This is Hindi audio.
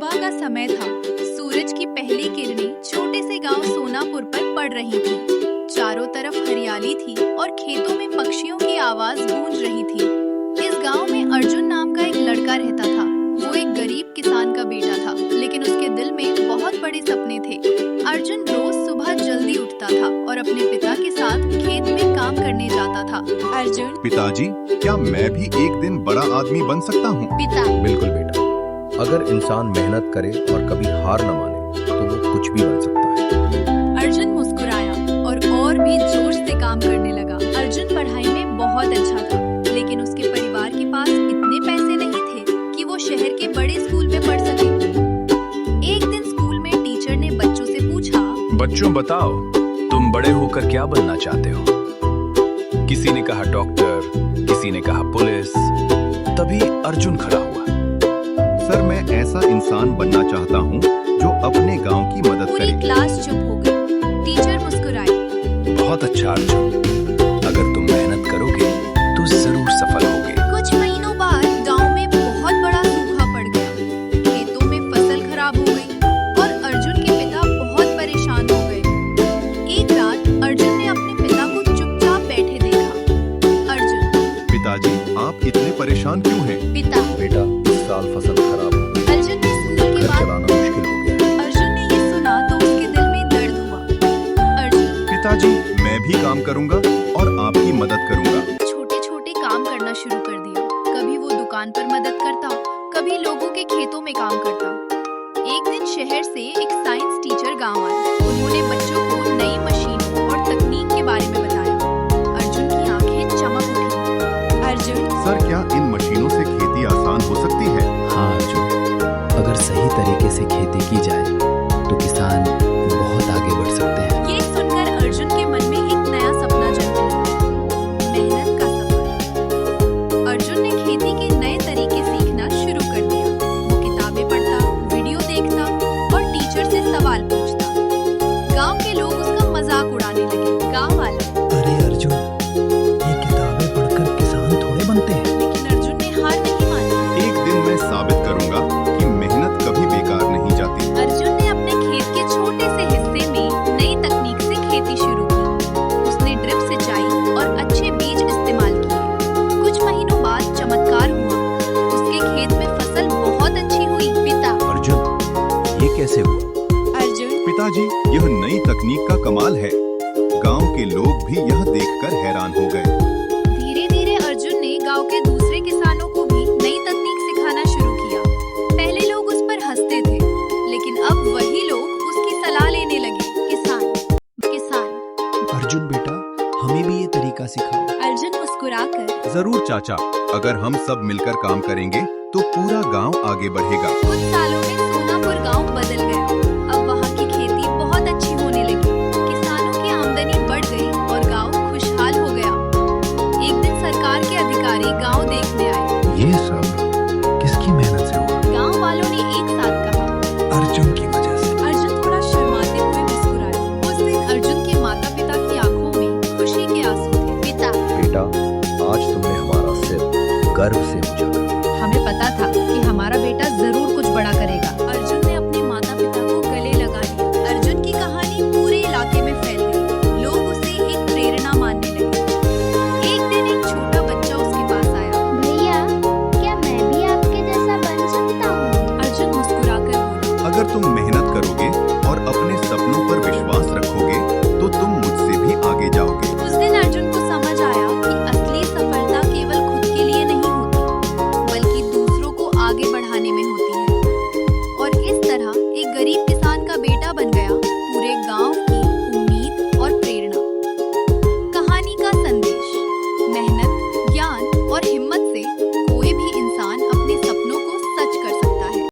सुबह का समय था। सूरज की पहली किरणें छोटे से गांव सोनापुर पर पड़ रही थी। चारों तरफ हरियाली थी और खेतों में पक्षियों की आवाज गूंज रही थी। इस गांव में अर्जुन नाम का एक लड़का रहता था। वो एक गरीब किसान का बेटा था, लेकिन उसके दिल में बहुत बड़े सपने थे। अर्जुन रोज सुबह जल्दी उठता था और अपने पिता के साथ खेत में काम करने जाता था। अर्जुन, पिताजी, क्या मैं भी एक दिन बड़ा आदमी बन सकता हूँ? पिता, बिल्कुल बेटा, अगर इंसान मेहनत करे और कभी हार न माने तो वो कुछ भी बन सकता है। अर्जुन मुस्कुराया और भी जोर से काम करने लगा। अर्जुन पढ़ाई में बहुत अच्छा था, लेकिन उसके परिवार के पास इतने पैसे नहीं थे कि वो शहर के बड़े स्कूल में पढ़ सके। एक दिन स्कूल में टीचर ने बच्चों से पूछा, बच्चों बताओ, तुम बड़े होकर क्या बनना चाहते हो? किसी ने कहा डॉक्टर, किसी ने कहा पुलिस। तभी अर्जुन खड़ा हुआ। सर, मैं ऐसा इंसान बनना चाहता हूँ जो अपने गांव की मदद पूरी करे। क्लास चुप हो गई। टीचर मुस्कुराई। बहुत अच्छा अर्जुन, अगर तुम मेहनत करोगे तो जरूर सफल होगे। कुछ महीनों बाद गांव में बहुत बड़ा सूखा पड़ गया। खेतों में फसल खराब हो गई और अर्जुन के पिता बहुत परेशान हो गए। एक रात अर्जुन ने अपने पिता को चुपचाप बैठे देखा। अर्जुन, पिताजी, आप इतने परेशान क्यों हैं? पिता, बेटा, इस साल फसल खराब हो गई, अर्जुन ने स्कूल के घर बाद चलाना मुश्किल हो गया। अर्जुन ने ये सुना तो उसके दिल में दर्द हुआ। अर्जुन, पिताजी, मैं भी काम करूँगा और आपकी मदद करूँगा। छोटे छोटे काम करना शुरू कर दिया। कभी वो दुकान पर मदद करता, कभी लोगों के खेतों में काम करता। एक दिन शहर से एक साइंस टीचर गांव आए। उन्होंने बच्चों को नई मशीन और तकनीक के बारे में बताया। अर्जुन की आंखें चमक उठी। अर्जुन, सर, क्या इन मशीनों से खेती आसान हो सकती है? हाँ अर्जुन, अगर सही तरीके से खेती की जाए तो किसान बहुत आगे बढ़ सकते हैं। ये सुनकर अर्जुन के मन में एक नया सपना जन्म लिया, मेहनत का सफर। अर्जुन ने खेती के नए तरीके सीखना शुरू कर दिया। वो किताबें पढ़ता, वीडियो देखता और टीचर से सवाल पूछता। गांव के लोग उसका मजाक उड़ाने लगे। गांव वालों, अरे अर्जुन, ये किताबें पढ़कर किसान थोड़े बनते हैं। लेकिन अर्जुन ने हार नहीं मानी। एक दिन मैं साबित करूँगा कि मेहनत कभी बेकार नहीं जाती। अर्जुन ने अपने खेत के छोटे से हिस्से में नई तकनीक से खेती शुरू की। उसने ड्रिप सिंचाई और अच्छे बीज इस्तेमाल किए। कुछ महीनों बाद चमत्कार हुआ। उसके खेत में फसल बहुत अच्छी हुई। पिता, अर्जुन, ये कैसे हुआ? अर्जुन, पिताजी, यह नई तकनीक का कमाल है। गांव के लोग भी यह देखकर हैरान हो गए। धीरे धीरे अर्जुन ने गांव के दूसरे किसानों को भी नई तकनीक सिखाना शुरू किया। पहले लोग उस पर हंसते थे, लेकिन अब वही लोग उसकी सलाह लेने लगे। किसान, किसान। अर्जुन बेटा, हमें भी ये तरीका सिखाओ। अर्जुन मुस्कुराकर, जरूर चाचा, अगर हम सब मिलकर काम करेंगे तो पूरा गांव आगे बढ़ेगा। कुछ सालों में सोनापुर गांव बदल गया। अब वहां की खेती बहुत अच्छी होने लगी। किसानों की आमदनी बढ़ गई और गांव खुशहाल हो गया। एक दिन सरकार के अधिकारी गांव देखने आए। ये सब किसकी मेहनत से हुआ? गांव वालों ने एक साथ कहा। अर्जुन की वजह से। अर्जुन थोड़ा शर्माते हुए मुस्कुराया। उस दिन अर्जुन के माता पिता की आंखों में खुशी के आंसू थे। पिता, बेटा, आज तुमने हमारा सिर गर्व से ऊंचा कर दिया। हमें पता था कि हमारा बेटा जरूर कुछ बड़ा करेगा। अर्जुन ने अपने माता पिता को गले लगा लिया। अर्जुन की कहानी पूरे इलाके में फैल गई। लोग उसे एक प्रेरणा मानने लगे। एक दिन एक छोटा बच्चा उसके पास आया। भैया, क्या मैं भी आपके जैसा बन सकता हूँ? अर्जुन मुस्कुराकर बोला, अगर तुम मेहनत करोगे और अपने सपनों पर विश्वास रखोगे